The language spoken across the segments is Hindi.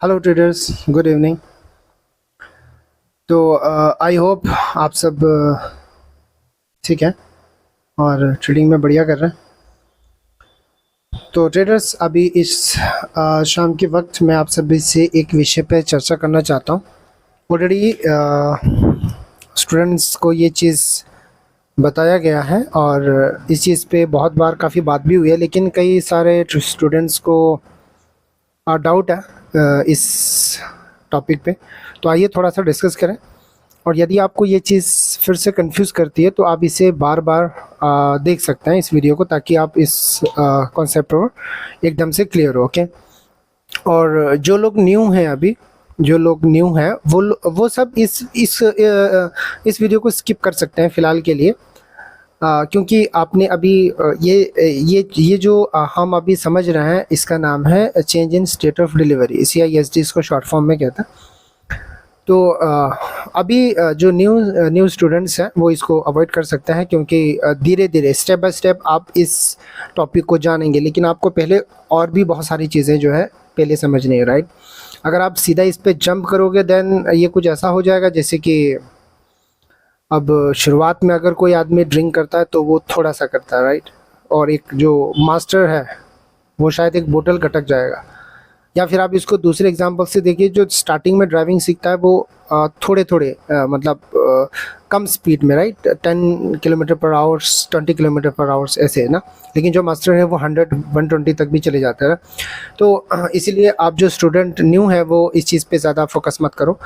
Hello traders, good evening. तो आई होप आप सब ठीक हैं और ट्रेडिंग में बढ़िया कर रहे हैं। तो ट्रेडर्स, अभी इस शाम के वक्त मैं आप सभी से एक विषय पे चर्चा करना चाहता हूँ। ऑलरेडी स्टूडेंट्स को ये चीज़ बताया गया है और इस चीज़ पे बहुत बार काफ़ी बात भी हुई है, लेकिन कई सारे स्टूडेंट्स को डाउट है इस टॉपिक पे। तो आइए थोड़ा सा डिस्कस करें। और यदि आपको ये चीज़ फिर से कंफ्यूज करती है तो आप इसे बार बार देख सकते हैं इस वीडियो को, ताकि आप इस कॉन्सेप्ट पर एकदम से क्लियर हो। ओके। और जो लोग न्यू हैं, अभी जो लोग न्यू हैं वो सब इस वीडियो को स्किप कर सकते हैं फ़िलहाल के लिए, क्योंकि आपने अभी ये जो हम अभी समझ रहे हैं, इसका नाम है change in state of delivery, CISD इसको शॉर्ट फॉर्म में कहता है। तो अभी जो न्यू स्टूडेंट्स हैं वो इसको अवॉइड कर सकते हैं, क्योंकि धीरे धीरे स्टेप बाय स्टेप आप इस टॉपिक को जानेंगे, लेकिन आपको पहले और भी बहुत सारी चीज़ें जो है पहले समझनी है, राइट। अगर आप सीधा इस पे जंप करोगे देन ये कुछ ऐसा हो जाएगा जैसे कि अब शुरुआत में अगर कोई आदमी ड्रिंक करता है तो वो थोड़ा सा करता है, राइट, और एक जो मास्टर है वो शायद एक बोतल खटक जाएगा। या फिर आप इसको दूसरे एग्जांपल से देखिए, जो स्टार्टिंग में ड्राइविंग सीखता है वो थोड़े थोड़े मतलब कम स्पीड में, राइट, 10 किलोमीटर पर आवर्स, 20 किलोमीटर पर आवर्स ऐसे है ना। लेकिन जो मास्टर है वो 100-120 तक भी चले जाता है। तो इसीलिए आप जो स्टूडेंट न्यू है वो इस चीज़ पे ज़्यादा फोकस मत करो।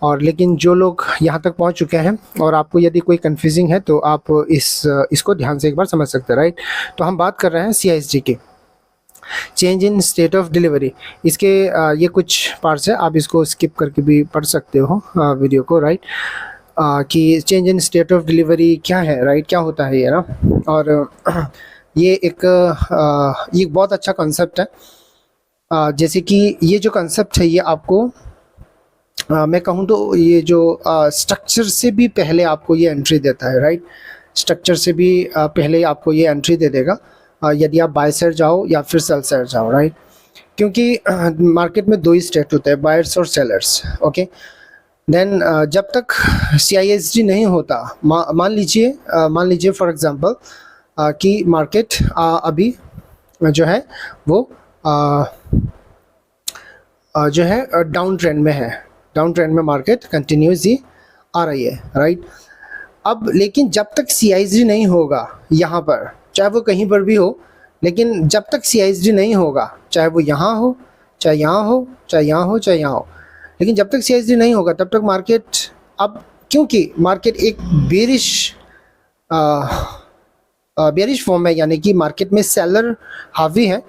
और लेकिन जो लोग यहाँ तक पहुँच चुके हैं और आपको यदि कोई कन्फ्यूजिंग है तो आप इसको ध्यान से एक बार समझ सकते हैं, राइट। तो हम बात कर रहे हैं CISD की, change in state of delivery. इसके ये कुछ पार्ट्स है, आप इसको स्किप करके भी पढ़ सकते हो वीडियो को, राइट। कि change in state of delivery क्या है, राइट, क्या होता है ये ना। और ये ये बहुत अच्छा कॉन्सेप्ट है। जैसे कि ये जो कॉन्सेप्ट है ये आपको मैं कहूँ तो ये जो स्ट्रक्चर से भी पहले आपको ये एंट्री देता है, राइट। स्ट्रक्चर से भी पहले आपको ये एंट्री दे देगा यदि आप बाय साइड जाओ या फिर सेल साइड जाओ, राइट। क्योंकि मार्केट में दो ही स्टेट होते हैं, बायर्स और सेलर्स। ओके। देन जब तक CISD नहीं होता, मान लीजिए फॉर एग्जांपल कि मार्केट अभी जो है वो जो है डाउन ट्रेंड में है, डाउन ट्रेंड में मार्केट कंटिन्यूस ही आ रही है, राइट। अब लेकिन जब तक CISD नहीं होगा यहाँ पर, चाहे वो कहीं पर भी हो, लेकिन जब तक CISD नहीं होगा, चाहे वो यहाँ हो, चाहे यहाँ हो, चाहे यहाँ हो, चाहे यहाँ हो, लेकिन जब तक CISD नहीं होगा तब तक मार्केट, अब क्योंकि मार्केट एक बेरिश फॉर्म है, यानी कि मार्केट में सेलर हावी है,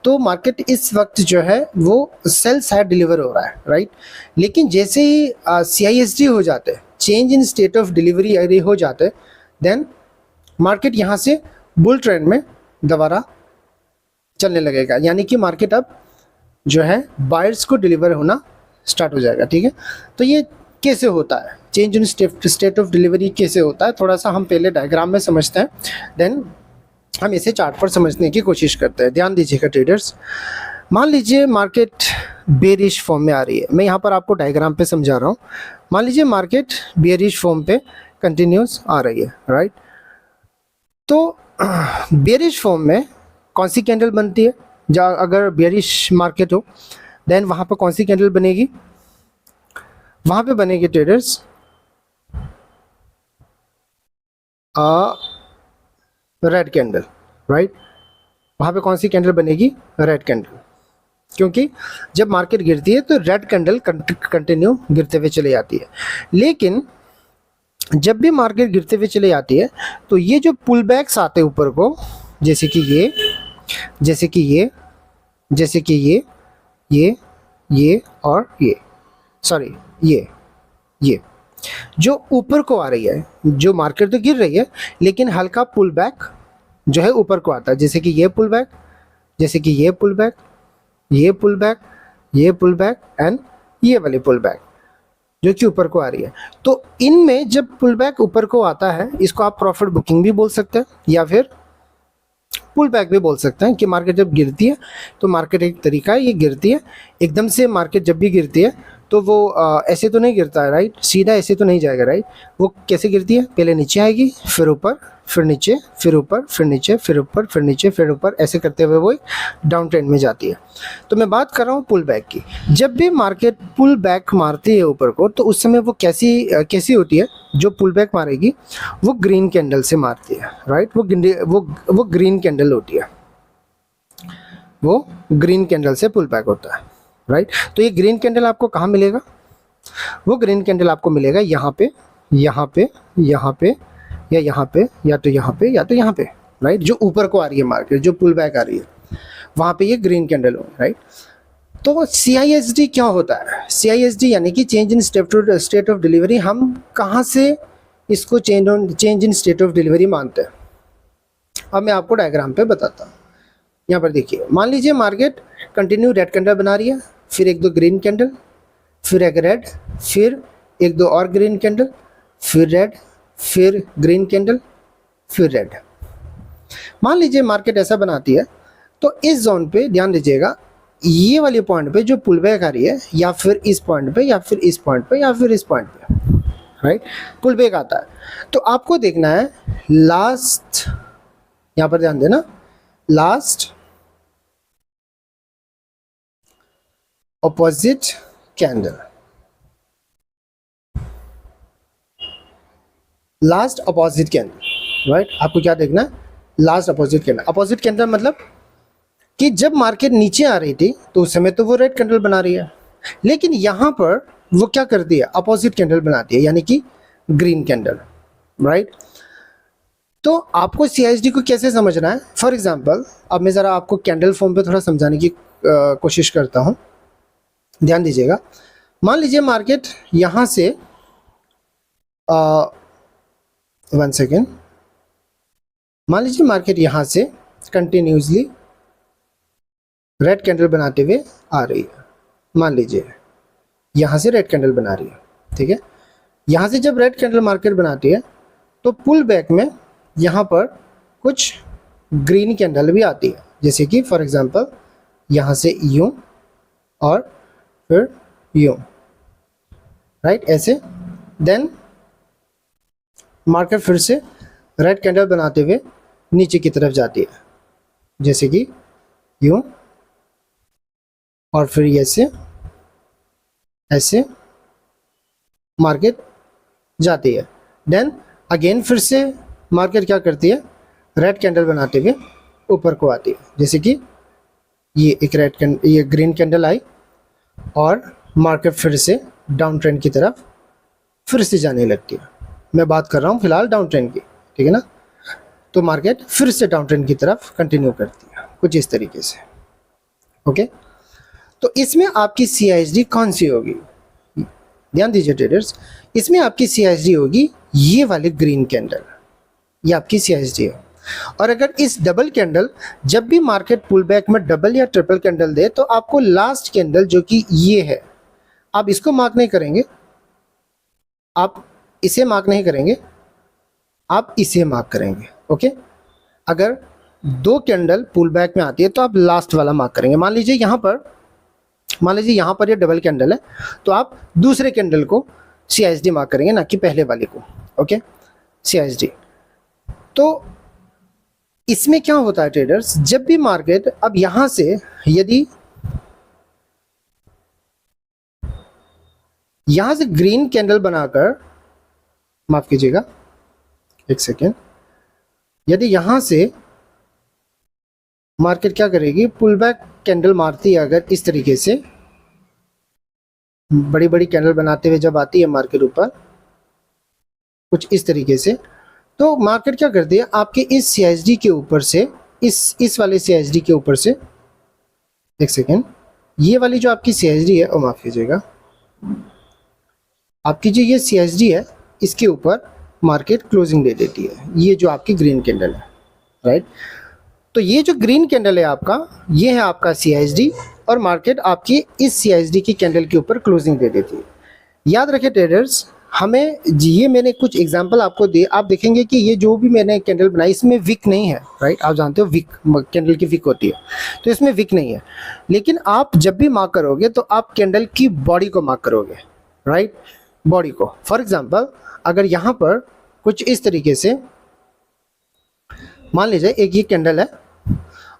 तो मार्केट इस वक्त जो है वो सेल साइड डिलीवर हो रहा है, राइट। लेकिन जैसे ही CISD हो जाते हैं, change in state of delivery हो जाते हैं, देन मार्केट यहाँ से बुल ट्रेंड में दोबारा चलने लगेगा, यानी कि मार्केट अब जो है बायर्स को डिलीवर होना स्टार्ट हो जाएगा, ठीक है। तो ये कैसे होता है, change in state of delivery कैसे होता है, थोड़ा सा हम पहले डायग्राम में समझते हैं, देन हम इसे चार्ट पर समझने की कोशिश करते हैं। ध्यान दीजिएगा ट्रेडर्स, मान लीजिए मार्केट बेरिश फॉर्म में आ रही है, मैं यहाँ पर आपको डायग्राम पे समझा रहा हूँ। मान लीजिए मार्केट बेरिश फॉर्म पे कंटिन्यूस आ रही है, राइट। तो बेरिश फॉर्म में कौन सी कैंडल बनती है, जहाँ अगर बेरिश मार्केट हो देन वहाँ पर कौन सी कैंडल बनेगी, वहाँ पे बनेगी ट्रेडर्स रेड कैंडल, राइट। वहाँ पे कौन सी कैंडल बनेगी, रेड कैंडल, क्योंकि जब मार्केट गिरती है तो रेड कैंडल कंटिन्यू गिरते हुए चली जाती है। लेकिन जब भी मार्केट गिरते हुए चली जाती है तो ये जो पुल बैक्स आते हैं ऊपर को, जैसे कि ये, जैसे कि ये, जैसे कि ये और ये, सॉरी ये जो ऊपर को आ रही है, जो मार्केट तो गिर रही है लेकिन हल्का पुल बैक जो है ऊपर को आता है, जैसे कि ये पुल बैक, जैसे कि ये पुल बैक, ये पुल बैक, ये पुल बैक एंड ये वाली पुल बैक जो कि ऊपर को आ रही है। तो इनमें जब पुल बैक ऊपर को आता है, इसको आप प्रॉफिट बुकिंग भी बोल सकते हैं या फिर पुल बैक भी बोल सकते हैं कि मार्केट जब गिरती है तो मार्केट एक तरीका है, ये गिरती है एकदम से। मार्केट जब भी गिरती है तो वो ऐसे तो नहीं गिरता है, राइट, सीधा ऐसे तो नहीं जाएगा, राइट। वो कैसे गिरती है, पहले नीचे आएगी, फिर ऊपर, फिर नीचे, फिर ऊपर, फिर नीचे, फिर ऊपर, फिर नीचे, फिर ऊपर, ऐसे करते हुए वो डाउन ट्रेंड में जाती है। तो मैं बात कर रहा हूँ पुल बैक की। जब भी मार्केट पुल बैक मारती है ऊपर को, तो उस समय वो कैसी होती है, जो पुल बैक मारेगी वो ग्रीन कैंडल से मारती है, राइट। वो ग्रीन कैंडल होती है, वो ग्रीन कैंडल से पुल बैक होता है, राइट। तो ये ग्रीन कैंडल आपको कहाँ मिलेगा, वो ग्रीन कैंडल आपको मिलेगा यहाँ पे, यहाँ पे, यहाँ पे, या यहाँ पे, या तो यहाँ पे, या तो यहाँ पे, राइट। जो ऊपर को आ रही है मार्केट, जो पुल बैक आ रही है, वहाँ पे ये ग्रीन कैंडल हो, राइट। तो CISD क्या होता है, CISD यानी कि change in state of delivery. हम कहाँ से इसको change in state of delivery मानते हैं, अब मैं आपको डायग्राम पे बताता हूँ। यहाँ पर देखिए, मान लीजिए मार्केट कंटिन्यू रेड कैंडल बना रही है, फिर एक दो ग्रीन कैंडल, फिर एक रेड, फिर एक दो और ग्रीन कैंडल, फिर रेड, फिर ग्रीन कैंडल, फिर रेड। मान लीजिए मार्केट ऐसा बनाती है, तो इस जोन पे ध्यान दीजिएगा, ये वाले पॉइंट पे जो पुल बैक आ रही है, या फिर इस पॉइंट पे, या फिर इस पॉइंट पे, या फिर इस पॉइंट पे, राइट, पुल बैक आता है। तो आपको देखना है लास्ट, यहाँ पर ध्यान देना, last opposite candle, last opposite candle, right. आपको क्या देखना है, last opposite candle. Opposite candle मतलब कि जब मार्केट नीचे आ रही थी तो उस समय तो वो रेड कैंडल बना रही है, लेकिन यहाँ पर वो क्या करती है, अपोजिट कैंडल बनाती है, यानी कि ग्रीन कैंडल, राइट। तो आपको CISD को कैसे समझना है, फॉर एग्जाम्पल अब मैं ज़रा आपको कैंडल फॉर्म पे थोड़ा समझाने की कोशिश करता हूँ, ध्यान दीजिएगा। मान लीजिए मार्केट यहाँ से 1 सेकेंड, मान लीजिए मार्केट यहाँ से कंटिन्यूसली रेड कैंडल बनाते हुए आ रही है। मान लीजिए यहाँ से रेड कैंडल बना रही है, ठीक है। यहाँ से जब रेड कैंडल मार्केट बनाती है तो पुल बैक में यहाँ पर कुछ ग्रीन कैंडल भी आती है, जैसे कि फॉर एग्जांपल यहाँ से यूँ और फिर यूँ, राइट, ऐसे। देन मार्केट फिर से रेड कैंडल बनाते हुए नीचे की तरफ जाती है, जैसे कि यूँ, और फिर ऐसे ऐसे मार्केट जाती है। देन अगेन फिर से मार्केट क्या करती है, रेड कैंडल बनाते हुए ऊपर को आती है, जैसे कि ये एक ये ग्रीन कैंडल आई, और मार्केट फिर से डाउन ट्रेंड की तरफ फिर से जाने लगती है। मैं बात कर रहा हूँ फिलहाल डाउन ट्रेंड की, ठीक है ना। तो मार्केट फिर से डाउन ट्रेंड की तरफ कंटिन्यू करती है, कुछ इस तरीके से, ओके। तो इसमें आपकी CISD कौन सी होगी, ध्यान दीजिए ट्रेडर्स, इसमें आपकी CISD होगी ये वाली ग्रीन कैंडल, ये आपकी CISD है। और अगर इस डबल कैंडल, जब भी मार्केट पुल बैक में डबल या ट्रिपल कैंडल दे, तो आपको लास्ट कैंडल जो कि ये है, आप इसको मार्क नहीं करेंगे, आप इसे मार्क नहीं करेंगे, आप इसे मार्क करेंगे, ओके। अगर दो कैंडल पुल बैक में आती है तो आप लास्ट वाला मार्क करेंगे। मान लीजिए यहाँ पर ये डबल कैंडल है, तो आप दूसरे कैंडल को CISD मार्क करेंगे, ना कि पहले वाले को, ओके, CISD। तो इसमें क्या होता है ट्रेडर्स, जब भी मार्केट, अब यहां से यदि यहां से ग्रीन कैंडल बनाकर, माफ कीजिएगा 1 सेकेंड, यदि यहां से मार्केट क्या करेगी, पुल बैक कैंडल मारती है, अगर इस तरीके से बड़ी बड़ी कैंडल बनाते हुए जब आती है मार्केट ऊपर, कुछ इस तरीके से, तो मार्केट क्या करती है, आपके इस CISD के ऊपर से, इस वाले CISD के ऊपर से, 1 सेकेंड, ये वाली जो आपकी CISD है, और माफ कीजिएगा, आपकी जो ये CISD है, इसके ऊपर मार्केट क्लोजिंग दे देती है, ये जो आपकी ग्रीन कैंडल है, राइट। तो ये जो ग्रीन कैंडल है आपका, ये है आपका CISD, और मार्केट आपकी इस CISD की कैंडल के ऊपर क्लोजिंग दे देती है। याद रखें ट्रेडर्स, हमें ये मैंने कुछ एग्जांपल आपको दिए, आप देखेंगे कि ये जो भी मैंने कैंडल बनाई इसमें विक नहीं है, राइट। आप जानते हो विक, कैंडल की विक होती है, तो इसमें विक नहीं है। लेकिन आप जब भी मार्क करोगे तो आप कैंडल की बॉडी को मार्क करोगे, राइट, बॉडी को। फॉर एग्जांपल अगर यहाँ पर कुछ इस तरीके से मान लीजिए एक ये कैंडल है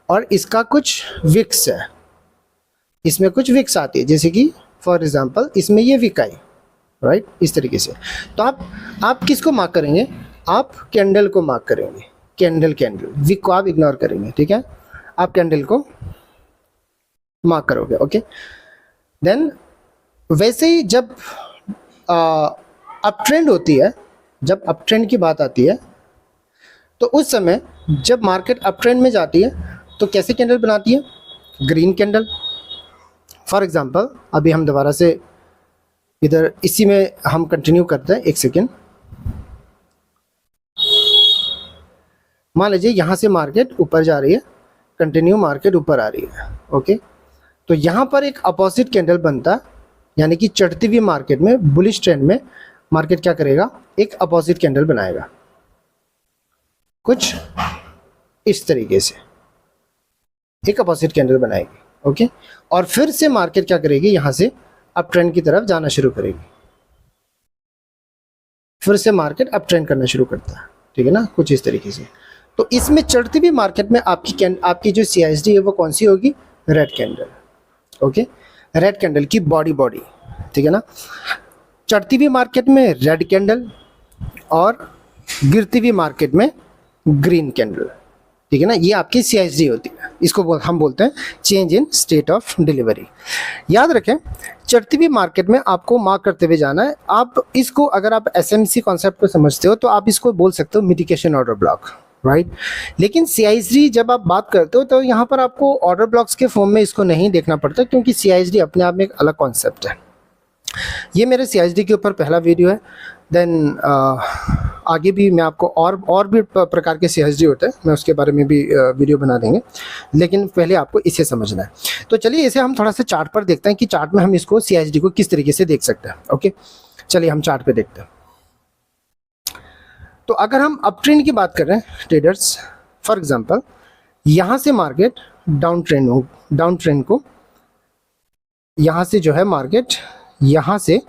और इसका कुछ विक्स है, इसमें कुछ विक्स आती है, जैसे कि फॉर एग्जांपल इसमें ये विक आई, राइट, इस तरीके से। तो आप किसको मार्क करेंगे? आप कैंडल को मार्क करेंगे, कैंडल विक को आप इग्नोर करेंगे, ठीक है। आप कैंडल को मार्क करोगे, ओके। देन वैसे ही जब अप ट्रेंड होती है, जब अप ट्रेंड की बात आती है, तो उस समय जब मार्केट अप ट्रेंड में जाती है तो कैसे कैंडल बनाती है? Green candle. फॉर एग्जांपल अभी हम दोबारा से इधर इसी में हम कंटिन्यू करते हैं, एक सेकेंड। मान लीजिए यहाँ से मार्केट ऊपर जा रही है, कंटिन्यू मार्केट ऊपर आ रही है, ओके। तो यहाँ पर एक अपोजिट कैंडल बनता है, यानी कि चढ़ती हुई मार्केट में, बुलिश ट्रेंड में मार्केट क्या करेगा? एक अपोजिट कैंडल बनाएगा कुछ इस तरीके से, एक अपोजिट कैंडल बनाएगी, ओके। और फिर से मार्केट क्या करेगी? यहाँ से अप ट्रेंड की तरफ जाना शुरू करेगी, फिर से मार्केट अप ट्रेंड करना शुरू करता है, ठीक है ना, कुछ इस तरीके से। तो इसमें चढ़ती हुई मार्केट में आपकी जो CISD है वो कौन सी होगी? Red candle, okay, red candle की बॉडी, ठीक है ना। चढ़ती हुई मार्केट में रेड कैंडल और गिरती हुई मार्केट में ग्रीन कैंडल, ठीक है ना। ये आपकी CISD होती है, इसको हम बोलते हैं change in state of delivery. याद रखें, चढ़ती हुई मार्केट में आपको मार्क करते हुए जाना है। आप इसको, अगर आप SMC कॉन्सेप्ट को समझते हो तो आप इसको बोल सकते हो मिटिगेशन ऑर्डर ब्लॉक, राइट। लेकिन CISD जब आप बात करते हो तो यहाँ पर आपको ऑर्डर ब्लॉक्स के फॉर्म में इसको नहीं देखना पड़ता, क्योंकि CISD अपने आप में एक अलग कॉन्सेप्ट है। ये मेरे CISD के ऊपर पहला वीडियो है। देन आगे भी मैं आपको और भी प्रकार के CISD होते हैं, मैं उसके बारे में भी वीडियो बना देंगे, लेकिन पहले आपको इसे समझना है। तो चलिए इसे हम थोड़ा सा चार्ट पर देखते हैं कि चार्ट में हम इसको CISD को किस तरीके से देख सकते हैं, ओके। चलिए हम चार्ट पे देखते हैं। तो अगर हम अप ट्रेंड की बात कर रहे हैं ट्रेडर्स, फॉर एग्जांपल यहाँ से मार्केट डाउन ट्रेंड को, यहाँ से जो है मार्केट, यहाँ से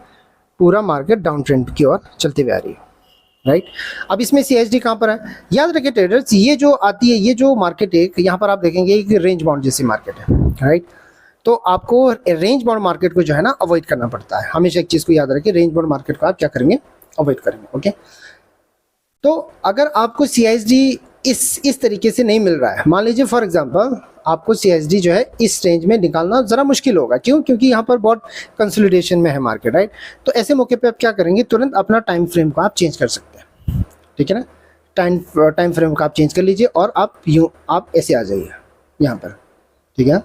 पूरा मार्केट डाउन ट्रेंड की ओर चलती हुई आ रही है, राइट। अब इसमें CISD कहाँ पर है? याद रखिए ट्रेडर्स, ये जो आती है, ये जो मार्केट है, यहाँ पर आप देखेंगे एक रेंज बाउंड जैसी मार्केट है, राइट। तो आपको रेंज बाउंड मार्केट को जो है ना अवॉइड करना पड़ता है। हमेशा एक चीज़ को याद रखिए, रेंज बाउंड मार्केट को आप क्या करेंगे? अवॉइड करेंगे, ओके। तो अगर आपको CISD इस तरीके से नहीं मिल रहा है, मान लीजिए फॉर एग्जांपल आपको CISD जो है इस रेंज में निकालना ज़रा मुश्किल होगा, क्यों? क्योंकि यहाँ पर बहुत कंसोलिडेशन में है मार्केट, राइट। तो ऐसे मौके पे आप क्या करेंगे? तुरंत अपना टाइम फ्रेम को आप चेंज कर सकते हैं, ठीक है ना। टाइम फ्रेम को आप चेंज कर लीजिए और आप ऐसे आ जाइए यहाँ पर, ठीक है।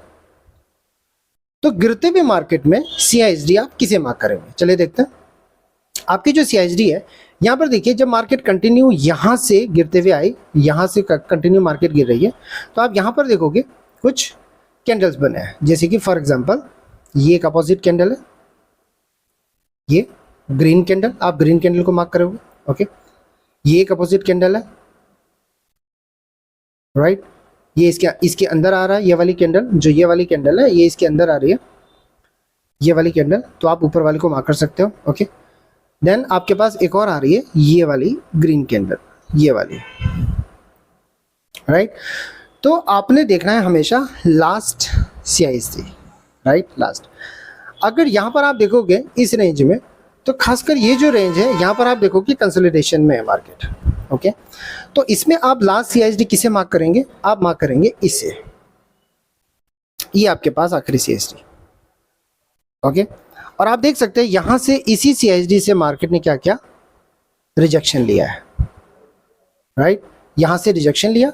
तो गिरते हुए मार्केट में CISD आप किसे मार्क करेंगे? चलिए देखते हैं। आपकी जो CISD है, यहाँ पर देखिए, जब मार्केट कंटिन्यू यहाँ से गिरते हुए आई, यहाँ से कंटिन्यू मार्केट गिर रही है, तो आप यहाँ पर देखोगे कुछ कैंडल्स बने हैं, जैसे कि फॉर एग्जांपल ये एक अपोजिट कैंडल है, ये ग्रीन कैंडल, आप ग्रीन कैंडल को मार्क करोगे, ओके। ये एक अपोजिट कैंडल है, राइट। ये इसके अंदर आ रहा है, ये वाली कैंडल, जो ये वाली कैंडल है ये इसके अंदर आ रही है, ये वाली कैंडल, तो आप ऊपर वाले को मार्क कर सकते हो, ओके। देन आपके पास एक और आ रही है, ये वाली ग्रीन कैंडल, ये वाली, राइट। तो आपने देखना है हमेशा लास्ट CISD, राइट, लास्ट। अगर यहाँ पर आप देखोगे इस रेंज में, तो खासकर ये जो रेंज है यहाँ पर आप देखोगे कंसोलिडेशन में है मार्केट, ओके। तो इसमें आप लास्ट CISD किसे मार्क करेंगे? आप मार्क करेंगे इसे, ये आपके पास आखिरी CISD, ओके। और आप देख सकते हैं यहाँ से इसी CISD से मार्केट ने क्या किया? रिजेक्शन लिया है, राइट। यहाँ से रिजेक्शन लिया,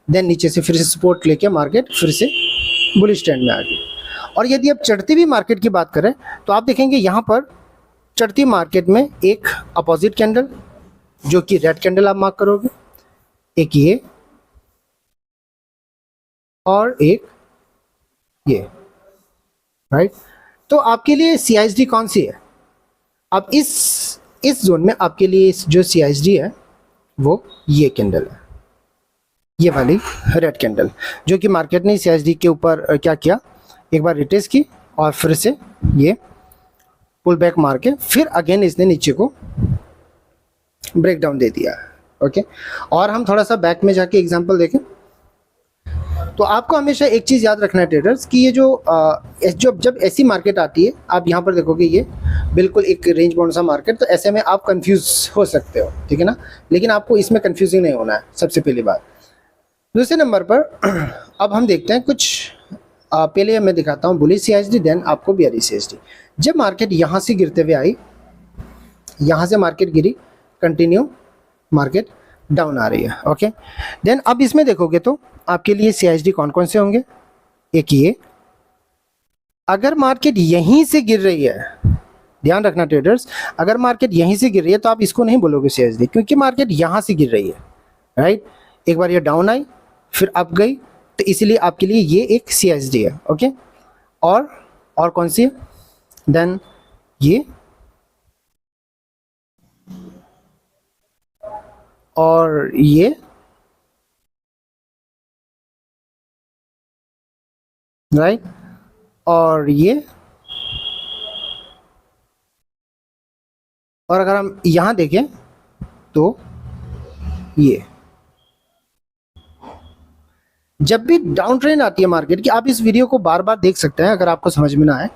देन नीचे से फिर से सपोर्ट लेके मार्केट फिर से बुलिश ट्रेंड में आ गई। और यदि आप चढ़ती हुई मार्केट की बात करें तो आप देखेंगे यहाँ पर चढ़ती मार्केट में एक अपोजिट कैंडल, जो कि रेड कैंडल आप मार्क करोगे, एक ये और एक ये, राइट। तो आपके लिए CISD कौन सी है? अब इस इस जोन में आपके लिए इस जो CSD है वो ये कैंडल है, ये वाली रेड कैंडल, जो कि मार्केट ने CSD के ऊपर क्या किया, एक बार रिटेस्ट की और फिर से ये पुल बैक मार के फिर अगेन इसने नीचे को ब्रेक डाउन दे दिया। ओके, और हम थोड़ा सा बैक में जाके एग्जांपल देखें तो आपको हमेशा एक चीज़ याद रखना है ट्रेडर्स कि ये जो जब ऐसी मार्केट आती है, आप यहाँ पर देखोगे ये बिल्कुल एक रेंज बाउंड सा मार्केट, तो ऐसे में आप कंफ्यूज हो सकते हो, ठीक है ना, लेकिन आपको इसमें कंफ्यूजिंग नहीं होना है, सबसे पहली बात। दूसरे नंबर पर अब हम देखते हैं कुछ पहले मैं दिखाता हूँ बुलिश CSD, देन आपको बेयरिश CSD। जब मार्केट यहाँ से गिरते हुए आई, यहाँ से मार्केट गिरी, कंटिन्यू मार्केट डाउन आ रही है। ओके, देन अब इसमें देखोगे तो आपके लिए CSD कौन कौन से होंगे, एक ये, अगर मार्केट यहीं से गिर रही है, ध्यान रखना ट्रेडर्स, अगर मार्केट यहीं से गिर रही है तो आप इसको नहीं बोलोगे CSD, क्योंकि मार्केट यहाँ से गिर रही है, राइट। एक बार ये डाउन आई फिर अप गई, तो इसलिए आपके लिए ये एक CSD है। ओके, और कौन सी है, देन ये और ये, राइट, और ये, और अगर हम यहाँ देखें तो ये। जब भी डाउन ट्रेंड आती है मार्केट की, आप इस वीडियो को बार बार देख सकते हैं अगर आपको समझ में ना आए।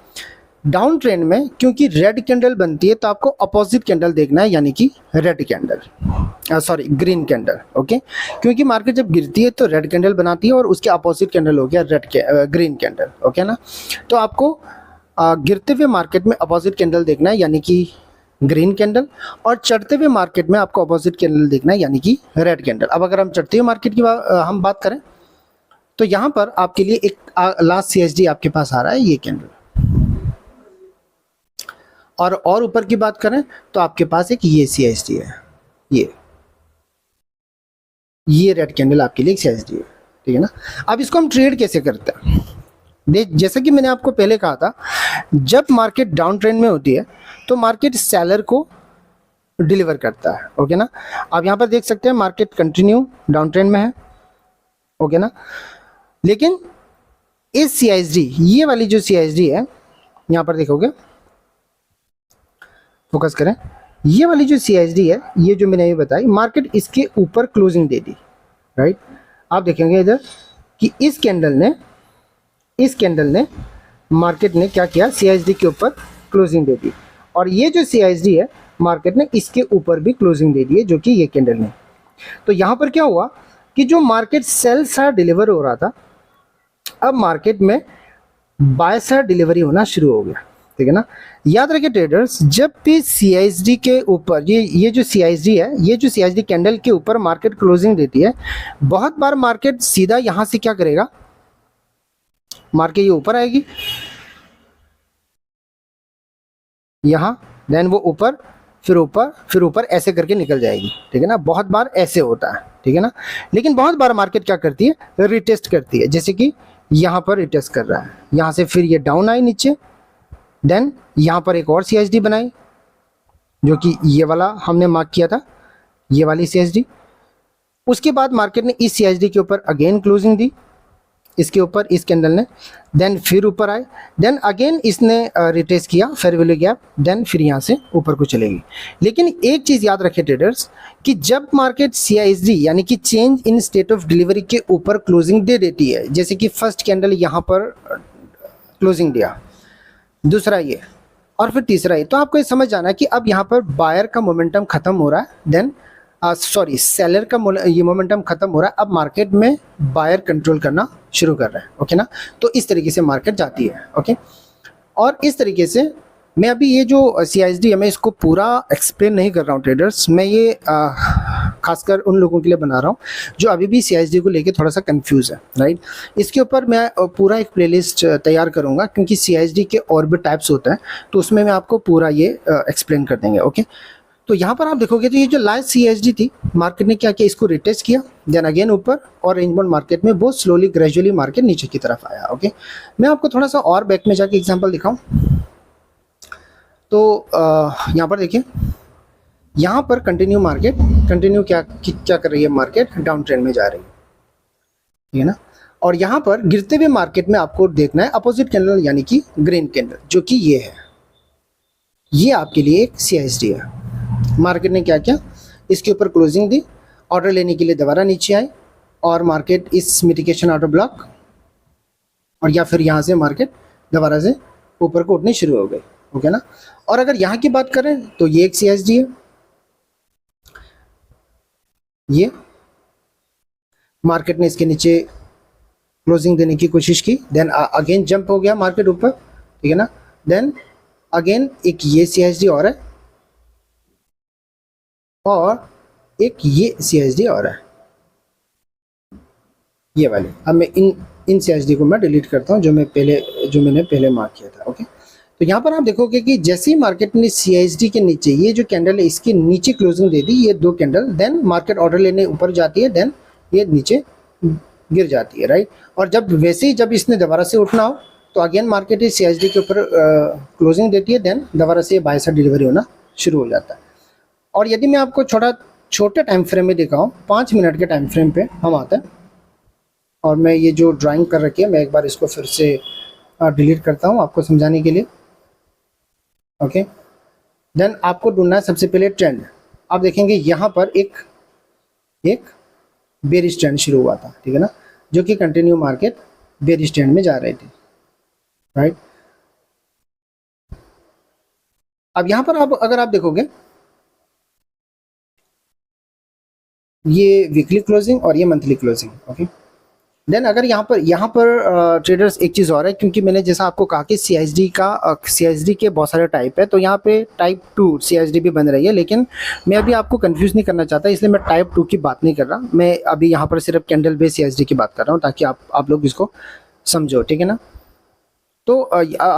डाउन ट्रेंड में क्योंकि रेड कैंडल बनती है तो आपको अपोजिट कैंडल देखना है, यानी कि red candle, sorry green candle. Okay, क्योंकि मार्केट जब गिरती है तो रेड कैंडल बनाती है और उसके अपोजिट कैंडल हो गया ग्रीन कैंडल। ओके ना, तो आपको गिरते हुए मार्केट में अपोजिट कैंडल देखना है, यानी कि ग्रीन कैंडल, और चढ़ते हुए मार्केट में आपको अपोजिट कैंडल देखना है, यानी कि रेड कैंडल। अब अगर हम चढ़ते हुए मार्केट की हम बात करें तो यहाँ पर आपके लिए एक लास्ट CSD आपके पास आ रहा है, ये कैंडल, और ऊपर की बात करें तो आपके पास एक ये CSD है, ये रेड कैंडल आपके लिए एक CSD है, ठीक है ना। अब इसको हम ट्रेड कैसे करते हैं, जैसे कि मैंने आपको पहले कहा था, जब मार्केट डाउन ट्रेंड में होती है तो मार्केट सेलर को डिलीवर करता है। ओके ना, आप यहाँ पर देख सकते हैं मार्केट कंटिन्यू डाउन ट्रेंड में है। ओके ना, लेकिन इस CSD, ये वाली जो CSD है, यहाँ पर देखोगे, फोकस करें, ये वाली जो CSD है, ये जो मैंने ये बताई, मार्केट इसके ऊपर क्लोजिंग दे दी, राइट। आप देखेंगे इधर कि इस कैंडल ने मार्केट ने क्या किया, CSD के ऊपर क्लोजिंग दे दी, और ये जो CSD है मार्केट ने इसके ऊपर भी क्लोजिंग दे दी है, जो कि ये कैंडल ने। तो यहाँ पर क्या हुआ कि जो मार्केट सेल साइड डिलीवर हो रहा था, अब मार्केट में बाय साइड डिलीवरी होना शुरू हो गया, ठीक है ना। याद रखिए ट्रेडर्स, जब भी CSD के ऊपर ये जो CSD है, ये जो CSD कैंडल के ऊपर मार्केट क्लोजिंग देती है, बहुत बार मार्केट सीधा यहां से क्या करेगा, मार्केट ये ऊपर आएगी यहां, देन वो ऊपर, फिर ऊपर ऐसे करके निकल जाएगी, ठीक है ना। बहुत बार ऐसे होता है, ठीक है ना। लेकिन बहुत बार मार्केट क्या करती है, रिटेस्ट करती है, जैसे कि यहाँ पर रिटेस्ट कर रहा है, यहाँ से फिर ये डाउन आई नीचे, देन यहाँ पर एक और CSD बनाई, जो कि ये वाला हमने मार्क किया था, ये वाली CSD। उसके बाद मार्केट ने इस CSD के ऊपर अगेन क्लोजिंग दी, इसके ऊपर इस कैंडल ने, देन फिर ऊपर आए, देन अगेन इसने रिटेस्ट किया फेयर वैल्यू गैप, देन फिर यहाँ से ऊपर को चलेगी। लेकिन एक चीज़ याद रखें ट्रेडर्स कि जब मार्केट CSD यानी कि change in state of delivery के ऊपर क्लोजिंग दे देती है, जैसे कि फर्स्ट कैंडल यहाँ पर क्लोजिंग दिया, दूसरा ये, और फिर तीसरा ये, तो आपको ये समझ जाना है कि अब यहाँ पर बायर का मोमेंटम खत्म हो रहा है, देन सॉरी सेलर का ये मोमेंटम खत्म हो रहा है, अब मार्केट में बायर कंट्रोल करना शुरू कर रहा है। ओके ना, तो इस तरीके से मार्केट जाती है। ओके, और इस तरीके से मैं अभी ये जो CSD है मैं इसको पूरा एक्सप्लेन नहीं कर रहा हूँ ट्रेडर्स, मैं ये खासकर उन लोगों के लिए बना रहा हूँ जो अभी भी CSD को लेके थोड़ा सा कंफ्यूज है, राइट। इसके ऊपर मैं पूरा एक प्लेलिस्ट तैयार करूँगा, क्योंकि CSD के और भी टाइप्स होते हैं, तो उसमें मैं आपको पूरा ये एक्सप्लेन कर देंगे। ओके, तो यहाँ पर आप देखोगे तो ये जो लास्ट CSD थी, मार्केट ने क्या किया, इसको रिटेस्ट किया, देन अगेन ऊपर, और रेंज बाउंड मार्केट में बहुत स्लोली ग्रेजुअली मार्केट नीचे की तरफ आया। ओके, मैं आपको थोड़ा सा और बैक में जाके एग्जांपल दिखाऊं तो यहाँ पर देखिए, यहाँ पर कंटिन्यू क्या कर रही है, मार्केट डाउन ट्रेंड में जा रही है, ठीक है ना। और यहाँ पर गिरते हुए मार्केट में आपको देखना है अपोजिट कैंडल यानी कि ग्रीन कैंडल, जो कि ये है, ये आपके लिए एक CSD है। मार्केट ने क्या किया, इसके ऊपर क्लोजिंग दी, ऑर्डर लेने के लिए दोबारा नीचे आए और मार्केट इस मिटिगेशन ऑर्डर ब्लॉक और या फिर यहाँ से मार्केट दोबारा से ऊपर को उठनी शुरू हो गई, ओके ना। और अगर यहाँ की बात करें तो ये एक CSD है, ये मार्केट ने इसके नीचे क्लोजिंग देने की कोशिश की, देन अगेन जंप हो गया मार्केट ऊपर, ठीक है ना। देन अगेन एक ये CSD और है और एक ये CSD और है, ये वाले। अब मैं इन CSD को मैं डिलीट करता हूँ जो मैंने पहले मार्क किया था, ओके। तो यहाँ पर आप देखोगे कि जैसे ही मार्केट ने CSD के नीचे ये जो कैंडल है इसके नीचे क्लोजिंग दे दी, ये दो कैंडल, देन मार्केट ऑर्डर लेने ऊपर जाती है, देन ये नीचे गिर जाती है, राइट। और जब इसने दोबारा से उठना हो तो अगेन मार्केट इस CSD के ऊपर क्लोजिंग देती है, देन दोबारा से बाय साइड डिलीवरी होना शुरू हो जाता है। और यदि मैं आपको छोटे टाइम फ्रेम में दिखाऊँ, 5 मिनट के टाइम फ्रेम पे हम आते हैं, और मैं ये जो ड्राइंग कर रखी है मैं एक बार इसको फिर से डिलीट करता हूँ आपको समझाने के लिए, ओके। देन आपको ढूंढना है सबसे पहले ट्रेंड। आप देखेंगे यहाँ पर एक बेरिश ट्रेंड शुरू हुआ था, ठीक है ना, जो कि कंटिन्यू मार्केट बेरिश ट्रेंड में जा रही थी, राइट। अब यहाँ पर अगर आप देखोगे ये वीकली क्लोजिंग और ये मंथली क्लोजिंग, ओके। देन अगर यहाँ पर ट्रेडर्स एक चीज़ और है, क्योंकि मैंने जैसा आपको कहा कि CSD के बहुत सारे टाइप है, तो यहाँ पे टाइप 2 CSD भी बन रही है, लेकिन मैं अभी आपको कंफ्यूज नहीं करना चाहता, इसलिए मैं टाइप 2 की बात नहीं कर रहा। मैं अभी यहाँ पर सिर्फ कैंडल बेस्ड CSD की बात कर रहा हूँ ताकि आप लोग इसको समझो, ठीक है ना। तो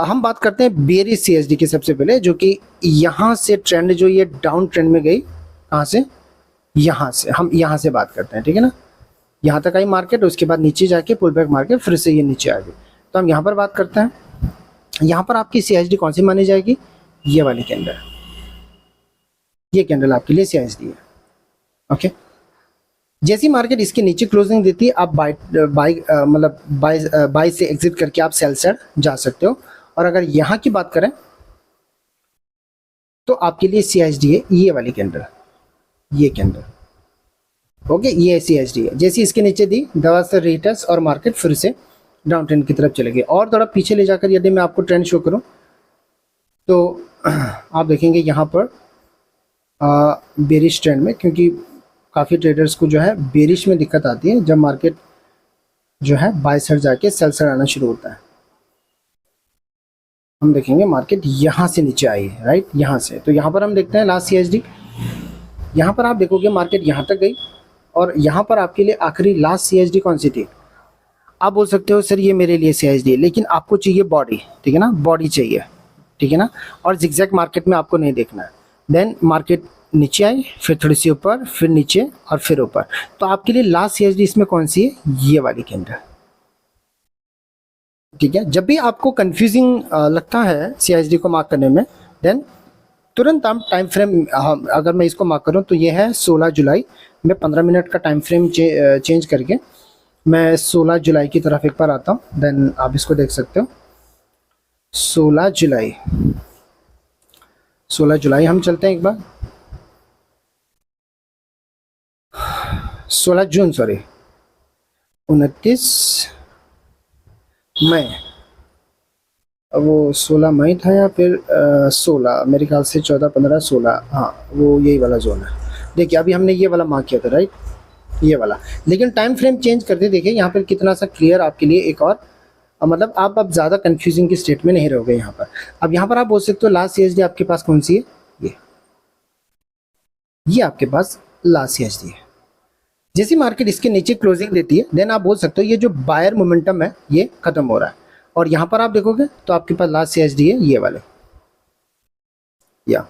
हम बात करते हैं बेरिश CSD की सबसे पहले, जो कि यहाँ से ट्रेंड जो ये डाउन ट्रेंड में गई, कहाँ से, हम यहाँ से बात करते हैं, ठीक है ना। यहाँ तक आई मार्केट, उसके बाद नीचे जाके पुल बैक मार्केट, फिर से ये नीचे आ गई। तो हम यहाँ पर बात करते हैं, यहाँ पर आपकी CSD कौन सी मानी जाएगी, ये वाली कैंडल, ये कैंडल आपके लिए CSD है, ओके। जैसी मार्केट इसके नीचे क्लोजिंग देती है, आप बाय से एग्जिट करके आप सेल साइड जा सकते हो। और अगर यहाँ की बात करें तो आपके लिए CSD है ये वाली कैंडल, ये कैंडल, ओके, ये CSD है। जैसे इसके नीचे दी, दवा से रिटर्स और मार्केट फिर से डाउन ट्रेंड की तरफ चले गए। और थोड़ा पीछे ले जाकर यदि मैं आपको ट्रेंड शो करूं तो आप देखेंगे यहाँ पर बेरिश ट्रेंड में, क्योंकि काफ़ी ट्रेडर्स को जो है बेरिश में दिक्कत आती है जब मार्केट जो है बाय साइड जाके सेल साइड आना शुरू होता है। हम देखेंगे मार्केट यहाँ से नीचे आई है, राइट, यहाँ से। तो यहाँ पर हम देखते हैं लास्ट CSD, यहाँ पर आप देखोगे मार्केट यहाँ तक गई और यहाँ पर आपके लिए आखिरी लास्ट CSD कौन सी थी। आप बोल सकते हो सर ये मेरे लिए CSD है, लेकिन आपको चाहिए बॉडी, ठीक है ना, बॉडी चाहिए, ठीक है ना। और जिगजैग मार्केट में आपको नहीं देखना है। देन मार्केट नीचे आई, फिर थोड़ी सी ऊपर, फिर नीचे और फिर ऊपर। तो आपके लिए लास्ट CSD इसमें कौन सी है, ये वाली कैंडल, ठीक है। जब भी आपको कंफ्यूजिंग लगता है CSD को मार्क करने में, देन तुरंत आप टाइम फ्रेम, अगर मैं इसको मार्क करूं तो ये है 16 जुलाई। मैं 15 मिनट का टाइम फ्रेम चेंज करके मैं 16 जुलाई की तरफ एक बार आता हूं, देन आप इसको देख सकते हो। 16 जुलाई हम चलते हैं एक बार, 16 जून, सॉरी 29 मई, वो 16 मई था या फिर 16, मेरे ख्याल से 14, 15, 16, हाँ वो यही वाला जोन है। देखिए अभी हमने ये वाला मार्क किया था, राइट, ये वाला। लेकिन टाइम फ्रेम चेंज करते देखिए यहाँ पर कितना सा क्लियर आपके लिए एक और, मतलब आप अब ज़्यादा कंफ्यूजिंग की स्टेट में नहीं रहोगे यहाँ पर। अब यहाँ पर आप बोल सकते हो लास्ट CSD आपके पास कौन सी है, ये आपके पास लास्ट CSD है। जैसी मार्केट इसके नीचे क्लोजिंग देती है, देन आप बोल सकते हो ये जो बायर मोमेंटम है ये खत्म हो रहा है। और यहाँ पर आप देखोगे तो आपके पास लास्ट CSD है ये वाले, या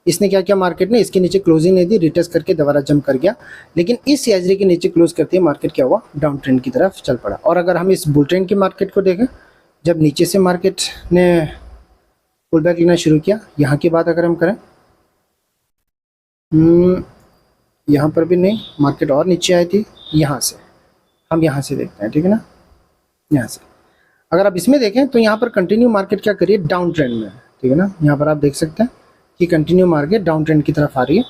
इसने क्या किया, मार्केट ने इसके नीचे क्लोजिंग नहीं दी, रिटेस्ट करके दोबारा जंप कर गया। लेकिन इस CSD के नीचे क्लोज करते ही मार्केट क्या हुआ, डाउन ट्रेंड की तरफ चल पड़ा। और अगर हम इस बुल ट्रेंड की मार्केट को देखें, जब नीचे से मार्केट ने पुल बैक लेना शुरू किया, यहाँ की बात अगर हम करें यहाँ पर भी नहीं, मार्केट और नीचे आई थी, यहाँ से हम यहाँ से देखते हैं, ठीक है ना। यहाँ से अगर आप इसमें देखें तो यहाँ पर कंटिन्यू मार्केट क्या करिए, डाउन ट्रेंड में, ठीक है ना। यहाँ पर आप देख सकते हैं कि कंटिन्यू मार्केट डाउन ट्रेंड की तरफ आ रही है।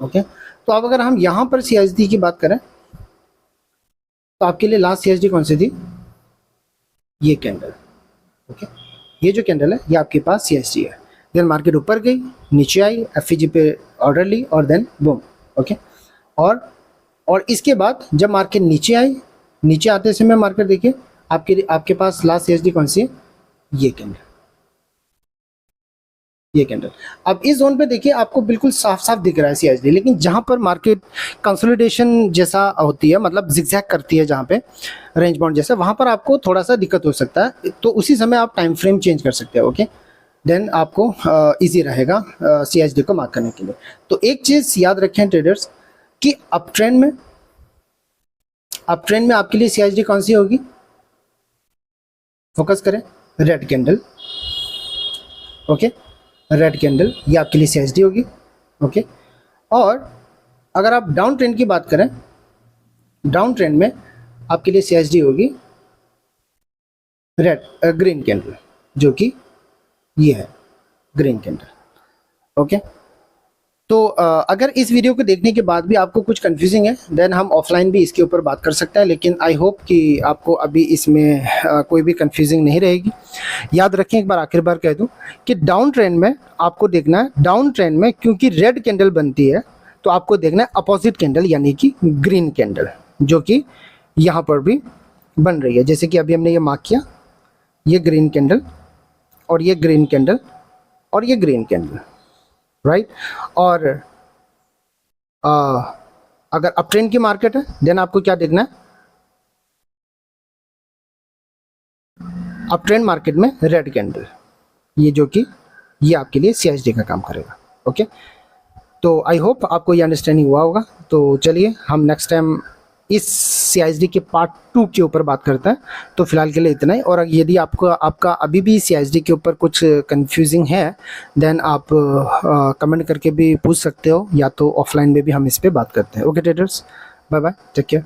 ओके, तो अब अगर हम यहाँ पर CSD की बात करें तो आपके लिए लास्ट CSD कौन सी थी, ये कैंडल। ओके, ये जो कैंडल है ये आपके पास CSD है। देन मार्केट ऊपर गई, नीचे आई, FVG पे ऑर्डर ली और देन बूम। ओके, और इसके बाद जब मार्केट नीचे आई, नीचे आते समय मार्केट देखिए आपके पास लास्ट CSD कौन सी है, ये कैंडल, ये कैंडल। अब इस जोन पे देखिए आपको बिल्कुल साफ साफ दिख रहा है CSD, लेकिन जहां पर मार्केट कंसोलिडेशन जैसा होती है, मतलब जिगजैग करती है जहां पे रेंज बाउंड जैसा, वहां पर आपको थोड़ा सा दिक्कत हो सकता है। तो उसी समय आप टाइम फ्रेम चेंज कर सकते हैं। ओके, देन आपको इजी रहेगा CSD को मार्क करने के लिए। तो एक चीज़ याद रखें ट्रेडर्स कि अप ट्रेंड में आपके लिए CSD कौन सी होगी, फोकस करें, red candle. Okay, red candle ये आपके लिए CSD होगी। ओके, और अगर आप डाउन ट्रेंड की बात करें, डाउन ट्रेंड में आपके लिए CSD होगी ग्रीन कैंडल, जो कि ये है ग्रीन कैंडल। ओके, तो अगर इस वीडियो को देखने के बाद भी आपको कुछ कंफ्यूजिंग है, देन हम ऑफलाइन भी इसके ऊपर बात कर सकते हैं, लेकिन आई होप कि आपको अभी इसमें कोई भी कंफ्यूजिंग नहीं रहेगी। याद रखें, एक बार आखिर बार कह दूं कि डाउन ट्रेंड में आपको देखना है, डाउन ट्रेंड में क्योंकि रेड कैंडल बनती है तो आपको देखना है अपोजिट कैंडल यानी कि ग्रीन कैंडल, जो कि यहाँ पर भी बन रही है। जैसे कि अभी हमने ये मार्क किया, ये ग्रीन कैंडल और ये ग्रीन कैंडल और ये ग्रीन कैंडल, राइट। और अगर अप ट्रेंड की मार्केट है देन आपको क्या देखना है, अप ट्रेंड मार्केट में रेड कैंडल, ये जो कि ये आपके लिए CSD का काम करेगा। ओके, तो आई होप आपको ये अंडरस्टैंडिंग हुआ होगा। तो चलिए हम नेक्स्ट टाइम इस CSD के पार्ट 2 के ऊपर बात करते हैं। तो फिलहाल के लिए इतना ही, और यदि आपका अभी भी CSD के ऊपर कुछ कंफ्यूजिंग है देन आप कमेंट करके भी पूछ सकते हो, या तो ऑफलाइन में भी हम इस पे बात करते हैं। Okay traders, bye bye, take care.